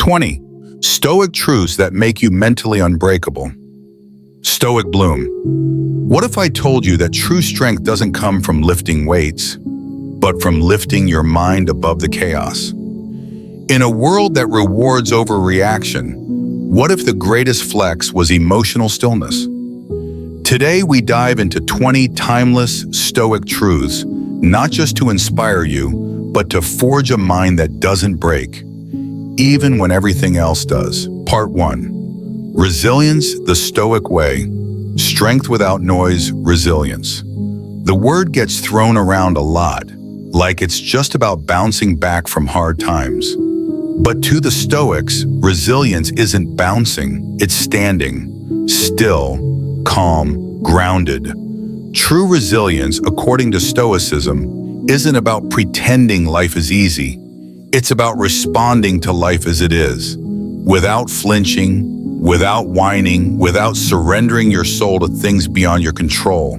20. Stoic truths that make you mentally unbreakable. Stoic bloom. What if I told you that true strength doesn't come from lifting weights, but from lifting your mind above the chaos? In a world that rewards overreaction, what if the greatest flex was emotional stillness? Today we dive into 20 timeless Stoic truths, not just to inspire you, but to forge a mind that doesn't break, even when everything else does. Part 1. Resilience the Stoic way. Strength without noise, resilience. The word gets thrown around a lot, like it's just about bouncing back from hard times. But to the Stoics, resilience isn't bouncing, it's standing, still, calm, grounded. True resilience, according to Stoicism, isn't about pretending life is easy. It's about responding to life as it is, without flinching, without whining, without surrendering your soul to things beyond your control.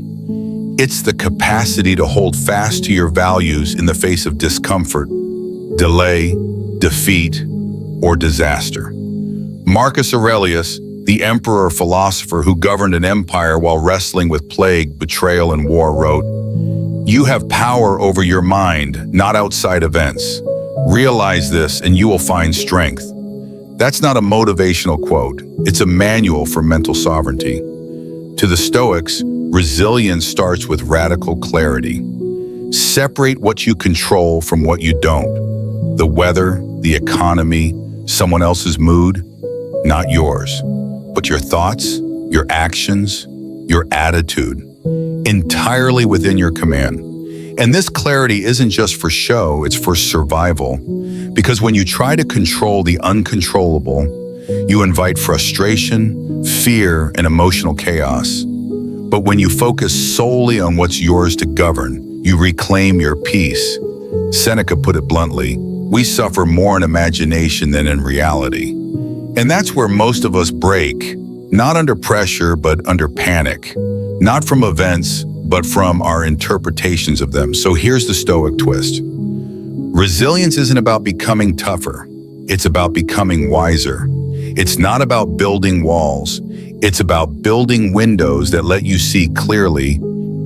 It's the capacity to hold fast to your values in the face of discomfort, delay, defeat, or disaster. Marcus Aurelius, the emperor-philosopher who governed an empire while wrestling with plague, betrayal, and war, wrote, "You have power over your mind, not outside events. Realize this and you will find strength." That's not a motivational quote. It's a manual for mental sovereignty. To the Stoics, resilience starts with radical clarity. Separate what you control from what you don't. The weather, the economy, someone else's mood, not yours. But your thoughts, your actions, your attitude, entirely within your command. And this clarity isn't just for show, it's for survival. Because when you try to control the uncontrollable, you invite frustration, fear, and emotional chaos. But when you focus solely on what's yours to govern, you reclaim your peace. Seneca put it bluntly, we suffer more in imagination than in reality. And that's where most of us break, not under pressure, but under panic. Not from events, but from our interpretations of them. So here's the Stoic twist. Resilience isn't about becoming tougher. It's about becoming wiser. It's not about building walls. It's about building windows that let you see clearly,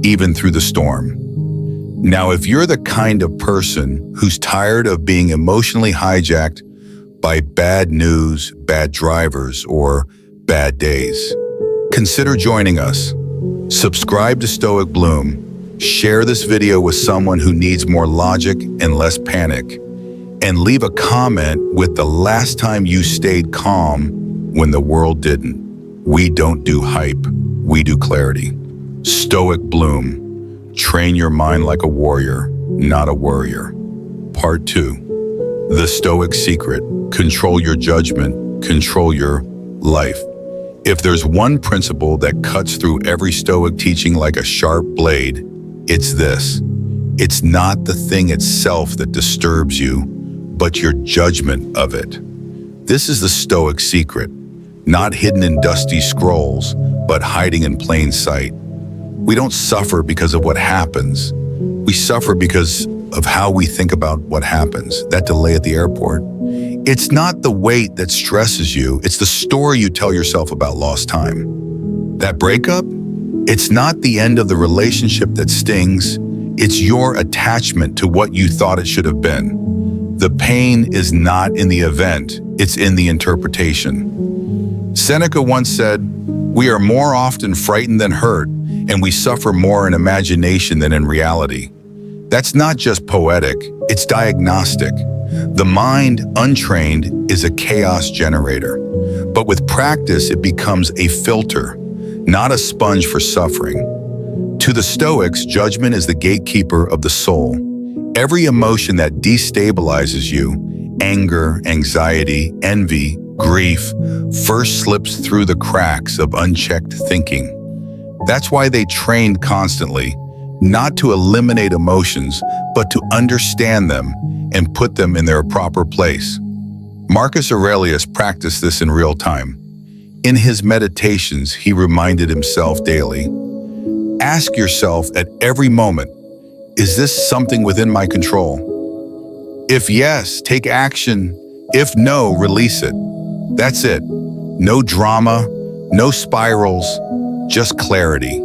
even through the storm. Now, if you're the kind of person who's tired of being emotionally hijacked by bad news, bad drivers, or bad days, consider joining us. Subscribe to Stoic Bloom, share this video with someone who needs more logic and less panic, and leave a comment with the last time you stayed calm when the world didn't. We don't do hype, we do clarity. Stoic Bloom, train your mind like a warrior, not a worrier. Part 2, the Stoic secret, control your judgment, control your life. If there's one principle that cuts through every Stoic teaching like a sharp blade, it's this. It's not the thing itself that disturbs you, but your judgment of it. This is the Stoic secret, not hidden in dusty scrolls, but hiding in plain sight. We don't suffer because of what happens. We suffer because of how we think about what happens, that delay at the airport. It's not the wait that stresses you, it's the story you tell yourself about lost time. That breakup, it's not the end of the relationship that stings, it's your attachment to what you thought it should have been. The pain is not in the event, it's in the interpretation. Seneca once said, "We are more often frightened than hurt, and we suffer more in imagination than in reality." That's not just poetic, it's diagnostic. The mind, untrained, is a chaos generator. But with practice, it becomes a filter, not a sponge for suffering. To the Stoics, judgment is the gatekeeper of the soul. Every emotion that destabilizes you, anger, anxiety, envy, grief, first slips through the cracks of unchecked thinking. That's why they trained constantly, not to eliminate emotions, but to understand them and put them in their proper place. Marcus Aurelius practiced this in real time. In his meditations, he reminded himself daily, ask yourself at every moment, is this something within my control? If yes, take action. If no, release it. That's it. No drama, no spirals, just clarity.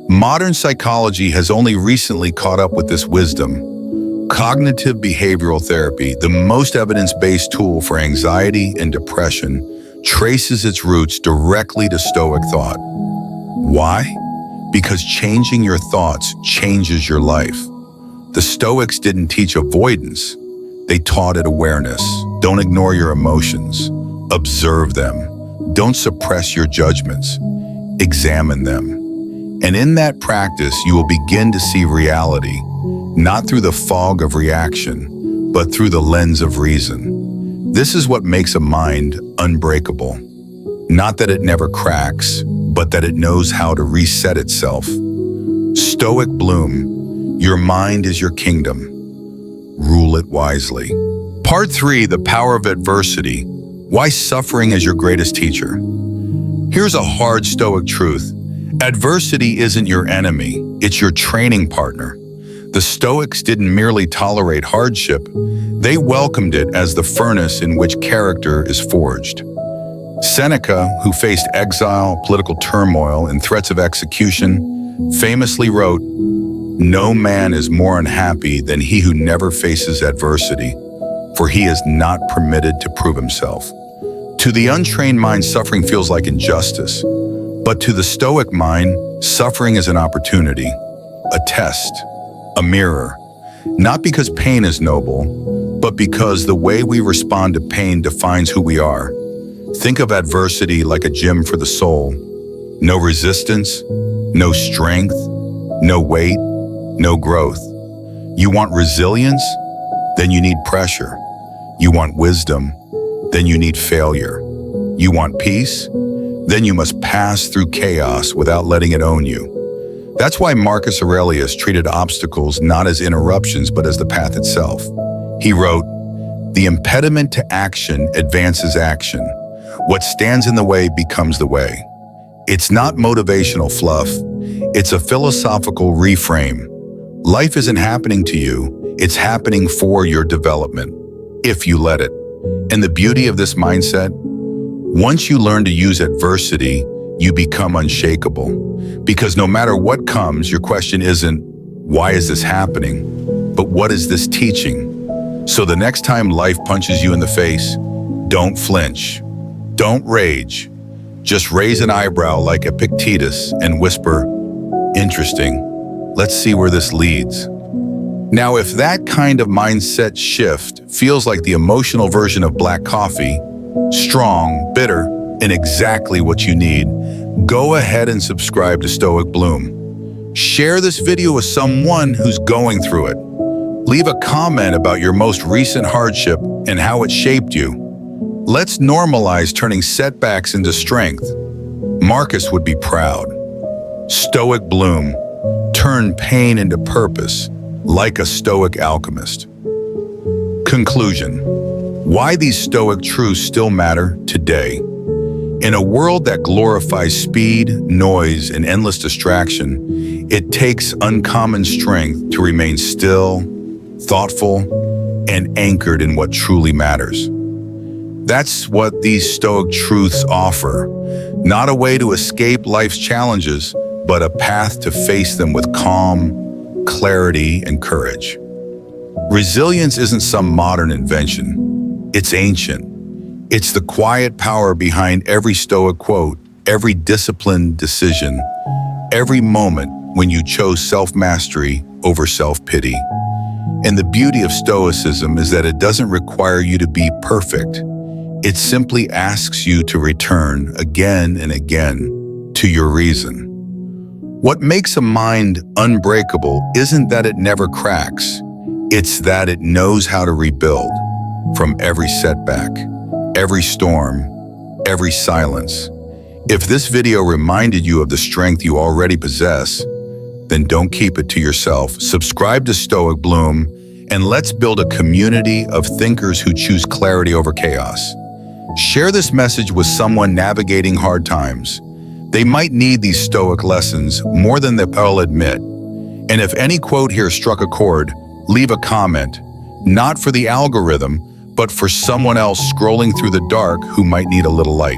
Modern psychology has only recently caught up with this wisdom. Cognitive behavioral therapy, the most evidence-based tool for anxiety and depression, traces its roots directly to Stoic thought. Why? Because changing your thoughts changes your life. The Stoics didn't teach avoidance. They taught it awareness. Don't ignore your emotions. Observe them. Don't suppress your judgments. Examine them. And in that practice, you will begin to see reality, not through the fog of reaction, but through the lens of reason. This is what makes a mind unbreakable. Not that it never cracks, but that it knows how to reset itself. Stoic bloom. Your mind is your kingdom. Rule it wisely. Part 3, the power of adversity. Why suffering is your greatest teacher. Here's a hard Stoic truth. Adversity isn't your enemy, it's your training partner. The Stoics didn't merely tolerate hardship, they welcomed it as the furnace in which character is forged. Seneca, who faced exile, political turmoil, and threats of execution, famously wrote, "No man is more unhappy than he who never faces adversity, for he is not permitted to prove himself." To the untrained mind, suffering feels like injustice. But to the Stoic mind, suffering is an opportunity, a test, a mirror. Not because pain is noble, but because the way we respond to pain defines who we are. Think of adversity like a gym for the soul. No resistance, no strength, no weight, no growth. You want resilience? Then you need pressure. You want wisdom? Then you need failure. You want peace? Then you must pass through chaos without letting it own you. That's why Marcus Aurelius treated obstacles not as interruptions but as the path itself. He wrote, "The impediment to action advances action. What stands in the way becomes the way." It's not motivational fluff, it's a philosophical reframe. Life isn't happening to you, it's happening for your development, if you let it. And the beauty of this mindset, once you learn to use adversity, you become unshakable. Because no matter what comes, your question isn't, why is this happening? But what is this teaching? So the next time life punches you in the face, don't flinch. Don't rage. Just raise an eyebrow like Epictetus and whisper, "Interesting. Let's see where this leads." Now, if that kind of mindset shift feels like the emotional version of black coffee, strong, bitter, and exactly what you need, go ahead and subscribe to Stoic Bloom. Share this video with someone who's going through it. Leave a comment about your most recent hardship and how it shaped you. Let's normalize turning setbacks into strength. Marcus would be proud. Stoic Bloom. Turn pain into purpose, like a Stoic alchemist. Conclusion. Why these Stoic truths still matter today. In a world that glorifies speed, noise, and endless distraction, it takes uncommon strength to remain still, thoughtful, and anchored in what truly matters. That's what these Stoic truths offer. Not a way to escape life's challenges, but a path to face them with calm, clarity, and courage. Resilience isn't some modern invention. It's ancient. It's the quiet power behind every Stoic quote, every disciplined decision, every moment when you chose self-mastery over self-pity. And the beauty of Stoicism is that it doesn't require you to be perfect. It simply asks you to return again and again to your reason. What makes a mind unbreakable isn't that it never cracks. It's that it knows how to rebuild from every setback, every storm, every silence. If this video reminded you of the strength you already possess, then don't keep it to yourself. Subscribe to Stoic Bloom, and let's build a community of thinkers who choose clarity over chaos. Share this message with someone navigating hard times. They might need these Stoic lessons more than they'll admit. And if any quote here struck a chord, leave a comment, not for the algorithm, but for someone else scrolling through the dark who might need a little light.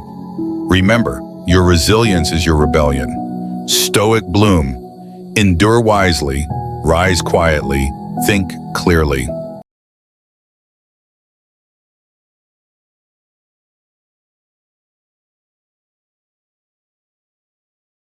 Remember, your resilience is your rebellion. Stoic bloom. Endure wisely, rise quietly, think clearly.